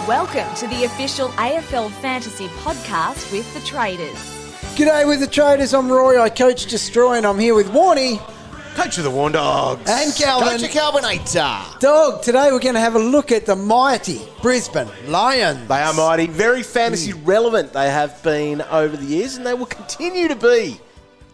Welcome to the official AFL Fantasy podcast with the Traders. G'day with the Traders, I'm Roy, I coach Destroy, and I'm here with Warnie. Coach of the Warn Dogs. And Calvin. Coach of Calvinator. Dog, today we're going to have a look at the mighty Brisbane Lions. They are mighty, very fantasy relevant they have been over the years, and they will continue to be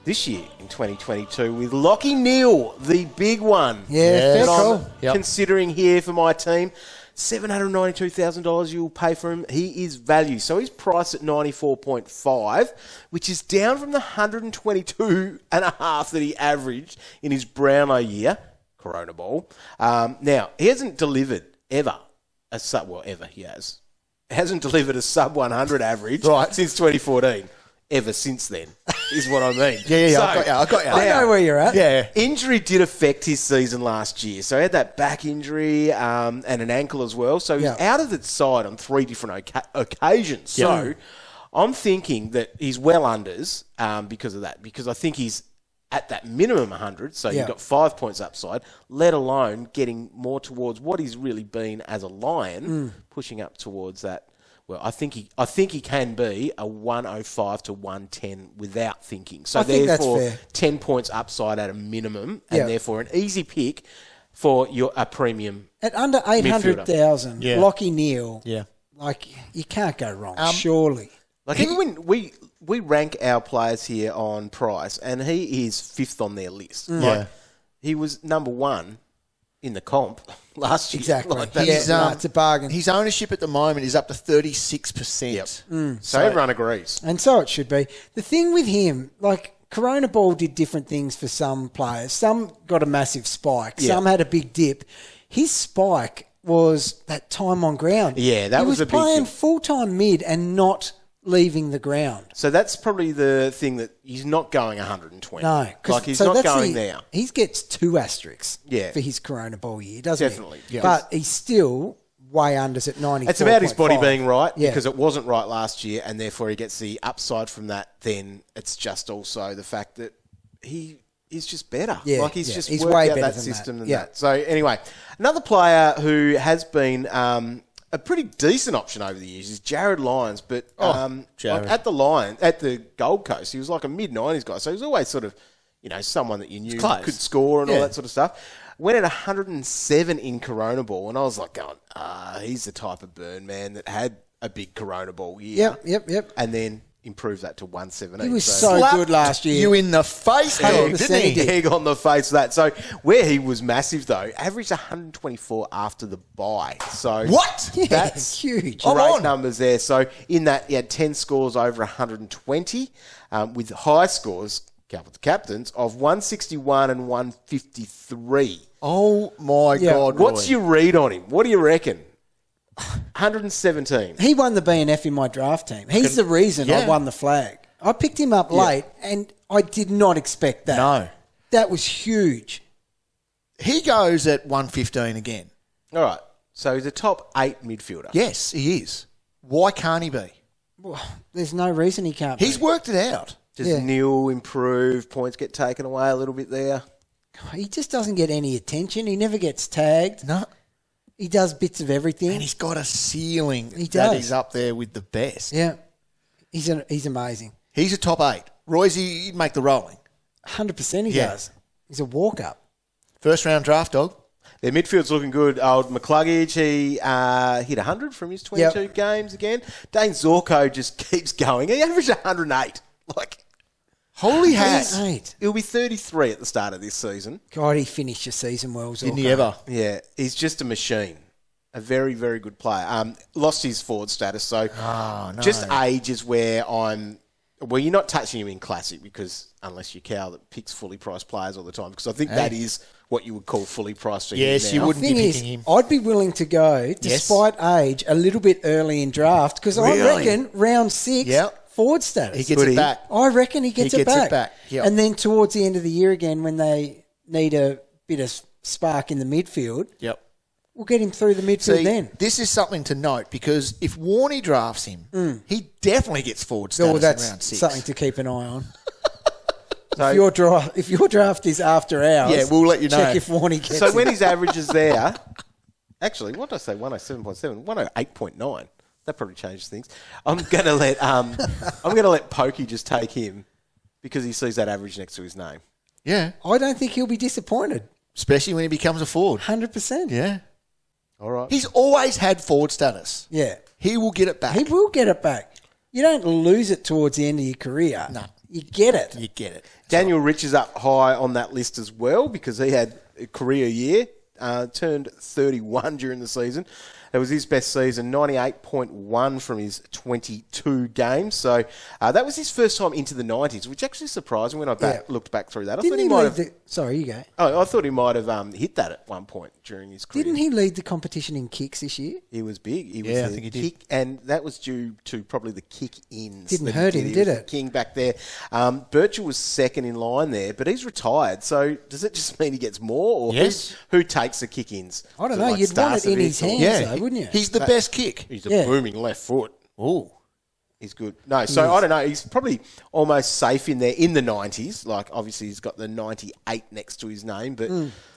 this year in 2022 with Lachie Neale, the big one. Yeah, fair that call. I'm considering here for my team. $792,000 you'll pay for him. He is value. So he's priced at 94.5, which is down from the 122.5 that he averaged in his Brownlow year, Corona Bowl. Now, he hasn't delivered ever a sub, well, ever he has. Hasn't delivered a sub 100 average since 2014. Ever since then, is what I mean. Yeah, So, I got you. I know where you're at. Yeah. Injury did affect his season last year. So he had that back injury and an ankle as well. So he's out of the side on 3 different occasions. So I'm thinking that he's well unders because of that. Because I think he's at that minimum 100. So you've got 5 points upside, let alone getting more towards what he's really been as a Lion, pushing up towards that. Well, I think he can be a 105 to 110 without thinking. So therefore, that's fair. 10 points upside at a minimum, and therefore an easy pick for a premium At under 800,000, Lachie Neale, like, you can't go wrong, surely. Like even when we rank our players here on price, and he is 5th on their list. Like, he was number 1 in the comp last year. Exactly. Like It's a bargain. His ownership at the moment is up to 36%. So everyone agrees. And so it should be. The thing with him, like, Corona Ball did different things for some players. Some got a massive spike. Some had a big dip. His spike was that time on ground. Yeah, that was a big He was playing thing. full-time mid and not leaving the ground. So that's probably the thing that he's not going 120. No. Like he's not going there. He gets 2 asterisks for his Corona Ball year, doesn't Definitely, he? yeah. But he's still way unders at 94. It's about his body being right Yeah. because it wasn't right last year, and therefore he gets the upside from that. Then it's just also the fact that he is just better. Yeah, Like he's just he's worked way out better that than system that. than that. So anyway, another player who has been a pretty decent option over the years is Jarryd Lyons, but Jarryd. like at the Gold Coast, he was like a mid-90s guy, so he was always sort of, someone that you knew could score and all that sort of stuff. Went at 107 in Corona Ball, and I was like going, he's the type of burn man that had a big Corona Ball year. Yep. And then improved that to 117. He was so good last year. You in the face, dog, 100% didn't he? he did. Egg on the face of that. So where he was massive, though, averaged 124 after the bye. So What? Yeah, that's huge. great numbers there. So in that, he had 10 scores over 120 with high scores, couple of captains, of 161 and 153. Oh, my God, Roy. What's your read on him? What do you reckon? 117. He won the BNF in my draft team. He's the reason I won the flag. I picked him up late, and I did not expect that. No. That was huge. He goes at 115 again. All right. So he's a top 8 midfielder. Yes, he is. Why can't he be? Well, there's no reason he can't He's be. worked it out. Does Neale improve? Points get taken away a little bit there? He just doesn't get any attention. He never gets tagged. No. He does bits of everything. And he's got a ceiling He that does. he's up there with the best. Yeah. He's amazing. He's a top 8. Roy's, he'd make the rolling. 100% he Yeah. does. He's a walk-up. First round draft, dog. Their midfield's looking good. Old McCluggage, he hit 100 from his 22 games again. Dayne Zorko just keeps going. He averaged 108. Like, Holy hat. 8. he'll be 33 at the start of this season. God, he finished the season well. Didn't he Zorko. ever? Yeah, he's just a machine. A very, very good player. Lost his forward status, so just age is where you're not touching him in Classic because unless you're Cal that picks fully priced players all the time, because I think that is what you would call fully priced. Yes, you now. wouldn't be Thing picking is, him. I'd be willing to go, despite age, a little bit early in draft because I reckon round 6, forward status. He gets it back. I reckon he gets it back. Yep. And then towards the end of the year again, when they need a bit of spark in the midfield, we'll get him through the midfield See, then. this is something to note because if Warnie drafts him, he definitely gets forward status in that's round 6. something to keep an eye on. So, if your draft is after ours, we'll let you know. Check if Warnie gets so it. when his average is there, Actually, what did I say? 107.7, 108.9. That probably changes things. I'm gonna let Pokey just take him because he sees that average next to his name. Yeah. I don't think he'll be disappointed. Especially when he becomes a forward. 100%. Yeah. All right. He's always had forward status. Yeah. He will get it back. He will get it back. You don't lose it towards the end of your career. No. You get it. You get it. Daniel Rich is up high on that list as well because he had a career year, turned 31 during the season. It was his best season, 98.1 from his 22 games. So that was his first time into the 90s, which actually surprised me when I looked back through that. Didn't he lead the... Sorry, you go. I thought he might have hit that at one point during his career. Didn't he lead the competition in kicks this year? He was big. He was I think he did. And that was due to probably the kick-ins. Didn't hurt him, did it? King back there. Birchall was second in line there, but he's retired. So does it just mean he gets more? Or yes. Who takes the kick-ins? I don't know. You'd want it in his hands, though, wouldn't you? He's the best kick. He's a booming left foot. Oh. He's good. No, so I don't know. He's probably almost safe in there in the 90s. Like, obviously, he's got the 98 next to his name, but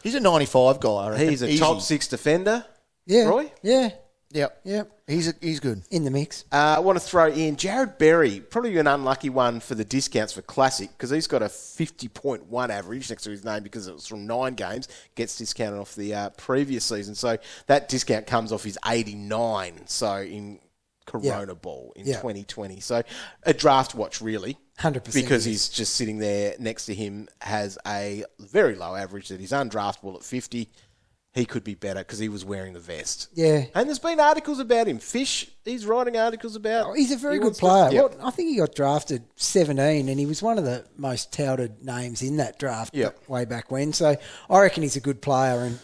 He's a 95 guy, I reckon. he's a top 6 defender. Yeah. Roy? Yeah. Yep. He's good. In the mix. I want to throw in Jarryd Berry, probably an unlucky one for the discounts for Classic because he's got a 50.1 average next to his name because it was from 9 games, gets discounted off the previous season. So that discount comes off his 89. So in Corona Ball in 2020. So a draft watch, really. 100%. Because he's just sitting there next to him, has a very low average that he's undraftable at 50. He could be better because he was wearing the vest. Yeah. And there's been articles about him. Fish, he's writing articles about. Oh, he's a very good player. Well, I think he got drafted 17 and he was one of the most touted names in that draft way back when. So I reckon he's a good player and,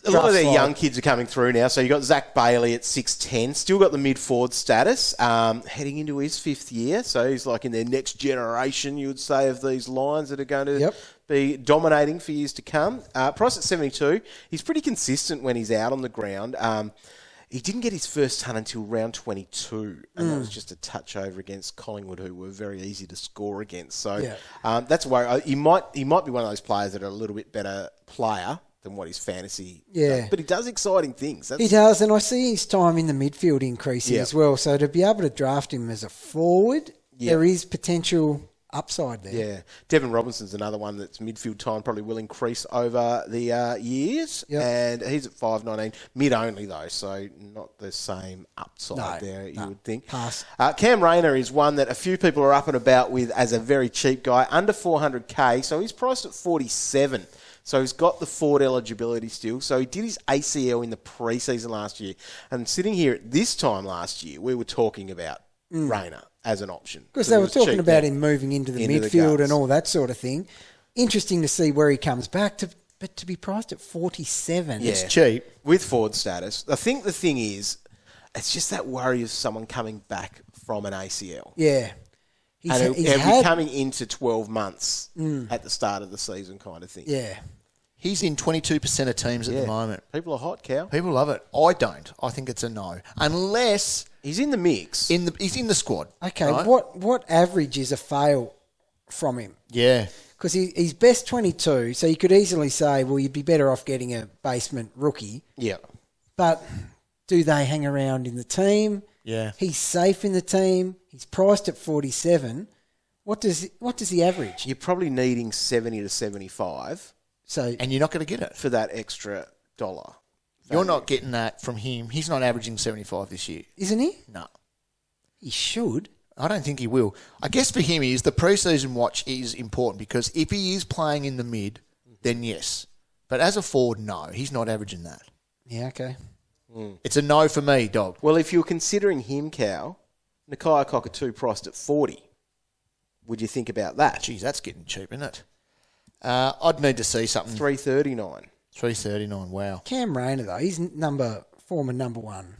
A lot of their young kids are coming through now. So you got Zach Bailey at 6'10", still got the mid-forward status, heading into his 5th year. So he's like in their next generation, you would say, of these Lions that are going to be dominating for years to come. Price at 72. He's pretty consistent when he's out on the ground. He didn't get his first ton until round 22, and that was just a touch over against Collingwood, who were very easy to score against. So that's why he might be one of those players that are a little bit better player than what his fantasy does. But he does exciting things. He does, and I see his time in the midfield increasing as well. So to be able to draft him as a forward, there is potential upside there. Yeah. Devon Robinson's another one that's midfield time probably will increase over the years. And he's at 5.19. Mid only, though, so not the same upside you would think. Pass. Cam Rayner is one that a few people are up and about with as a very cheap guy, under 400K. So he's priced at 47. So he's got the forward eligibility still. So he did his ACL in the preseason last year. And sitting here at this time last year, we were talking about Rayner as an option. Because they were talking about him moving into the midfield and all that sort of thing. Interesting to see where he comes back, but to be priced at 47. Yeah. It's cheap. With forward status. I think the thing is, it's just that worry of someone coming back from an ACL. Yeah. He'll be coming into 12 months at the start of the season kind of thing. Yeah. He's in 22% of teams at the moment. People are hot, Cal. People love it. I don't. I think it's a no. Unless... He's in the mix. He's in the squad. Okay, right? what average is a fail from him? Yeah. Because he's best 22, so you could easily say, well, you'd be better off getting a basement rookie. Yeah. But do they hang around in the team? Yeah. He's safe in the team. He's priced at 47. What does he average? You're probably needing 70 to 75. And you're not going to get it. For that extra dollar. You're not getting that from him. He's not averaging 75 this year. Isn't he? No. He should. I don't think he will. I guess for him the pre-season watch is important because if he is playing in the mid, then yes. But as a forward, no. He's not averaging that. Yeah, okay. It's a no for me, dog. Well, if you're considering him, Cal, Nakia Cockatoo priced at 40. Would you think about that? Geez, that's getting cheap, isn't it? I'd need to see something. 339. 339, wow. Cam Rayner, though, he's former number one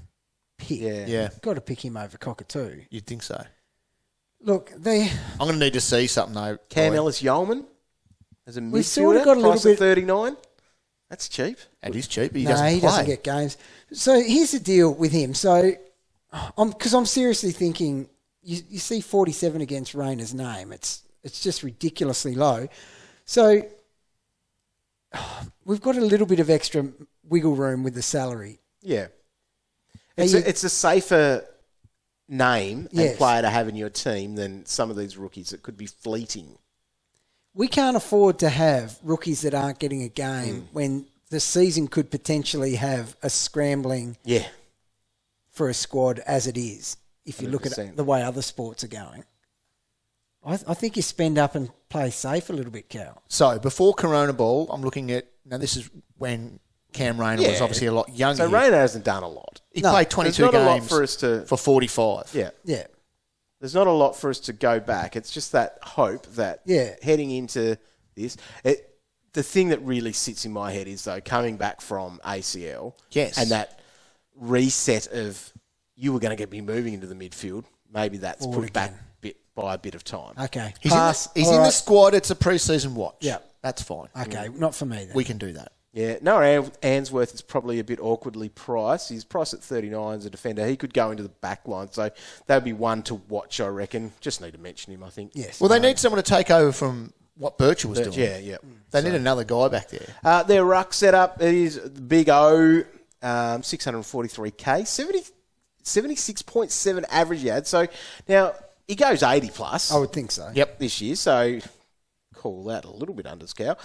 pick. Yeah. Got to pick him over Cockatoo. You'd think so. Look, I'm going to need to see something, though. Cam Ellis-Yeoman as a midfielder, we've sort of got a price little at 39. That's cheap. It is cheap, but he doesn't doesn't get games. So here's the deal with him. So, because I'm seriously thinking, you see 47 against Rayner's name. It's just ridiculously low. So we've got a little bit of extra wiggle room with the salary. Yeah. It's a safer name and player to have in your team than some of these rookies that could be fleeting. We can't afford to have rookies that aren't getting a game when the season could potentially have a scrambling for a squad as it is, if you 100%. Look at the way other sports are going. I think you spend up and play safe a little bit, Cal. So, before Corona Ball, I'm looking at... Now, this is when Cam Rayner was obviously a lot younger. So, Rayner hasn't done a lot. He played 22 games for 45. Yeah. Yeah. There's not a lot for us to go back. It's just that hope that heading into this... The thing that really sits in my head is, though, coming back from ACL and that reset of you were going to be moving into the midfield, maybe that's put back by a bit of time. Okay. He's in the squad. It's a pre-season watch. Yeah. That's fine. Okay, not for me then. We can do that. Yeah. Noah Answorth is probably a bit awkwardly priced. He's priced at 39 as a defender. He could go into the back line, so that would be one to watch, I reckon. Just need to mention him, I think. Yes. Well, they need someone to take over from what Birchall was doing. Yeah. They need another guy back there. Their ruck setup, it is Big O, 643K, 76.7 average yard. So now he goes 80 plus. I would think so. Yep, this year. So call that a little bit underscale.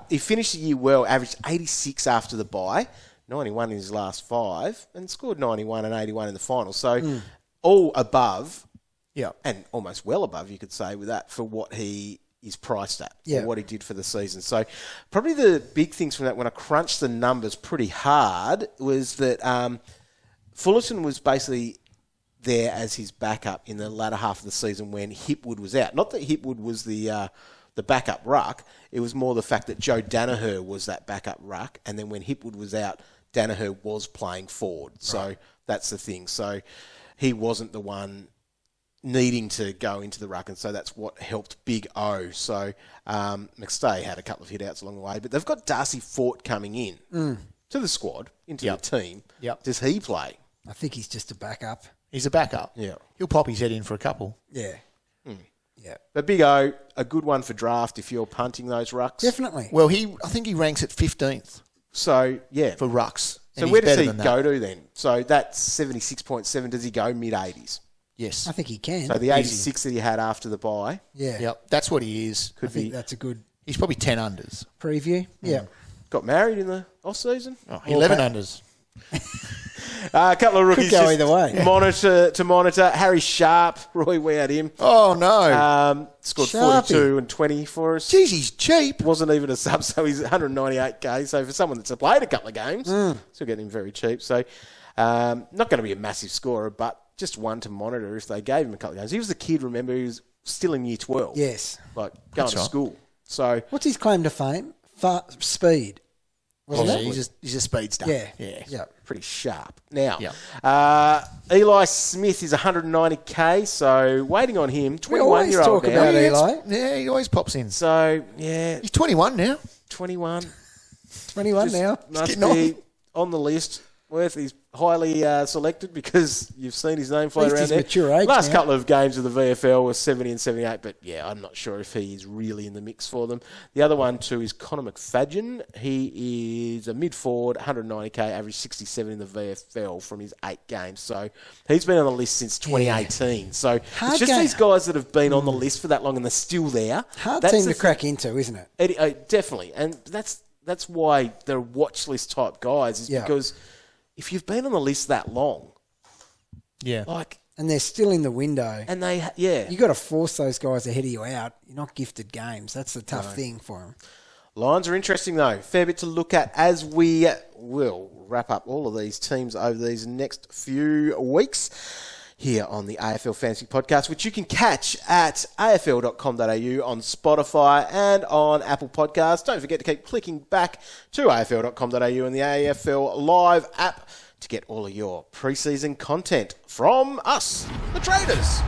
He finished the year well, averaged 86 after the bye, 91 in his last 5, and scored 91 and 81 in the final. So all above, and almost well above, you could say, with that for what he is priced at, for what he did for the season. So probably the big things from that, when I crunched the numbers pretty hard, was that Fullerton was basically there as his backup in the latter half of the season when Hipwood was out. Not that Hipwood was the backup ruck. It was more the fact that Joe Danaher was that backup ruck, and then when Hipwood was out, Danaher was playing forward. Right. So that's the thing. So he wasn't the one needing to go into the ruck, and so that's what helped Big O. So McStay had a couple of hit-outs along the way, but they've got Darcy Fort coming in to the squad, into the team. Yep. Does he play? I think he's just a backup. He's a backup. Yeah. He'll pop his head in for a couple. Yeah. Yeah. But Big O, a good one for draft if you're punting those rucks. Definitely. Well, I think he ranks at 15th. So, yeah. For rucks. So where does he go to then? So that's 76.7. Does he go mid-80s? Yes. I think he can. So the 86 that he had after the bye. Yeah. Yep. That's what he is. I think that's a good He's probably 10 unders. preview. Yeah. Got married in the off-season. 11 unders. A couple of rookies Could go either way. Monitor. Harry Sharp. Roy, we had him. Oh, no. Scored Sharpie. 42 and 20 for us. Jeez, he's cheap. Wasn't even a sub, so he's 198K. So for someone that's played a couple of games, still getting him very cheap. So not going to be a massive scorer, but just one to monitor if they gave him a couple of games. He was the kid, remember, he was still in year 12. Yes. Like going to school. So what's his claim to fame? Speed. He's a speedster. Yeah. Pretty sharp. Now, Eli Smith is 190K, so waiting on him. 21-year-old talk now. about Eli. Yeah, he always pops in. So, yeah. He's 21 now. 21. 21 now. Must be on the list. Worth he's highly selected because you've seen his name float around there. Mature age Last now. couple of games of the VFL were 70 and 78, but yeah, I'm not sure if he is really in the mix for them. The other one too is Connor McFadden. He is a mid-forward, 190K, average 67 in the VFL from his 8 games. So he's been on the list since 2018. Yeah. So it's just these guys that have been on the list for that long and they're still there. Hard team to crack into, isn't it? Definitely. And that's why they're watch list type guys is because if you've been on the list that long, and they're still in the window, and you got to force those guys ahead of you out. You're not gifted games. That's the tough thing for them. Lions are interesting though. Fair bit to look at as we will wrap up all of these teams over these next few weeks here on the AFL Fantasy Podcast, which you can catch at afl.com.au on Spotify and on Apple Podcasts. Don't forget to keep clicking back to afl.com.au and the AFL Live app to get all of your preseason content from us, the Traders.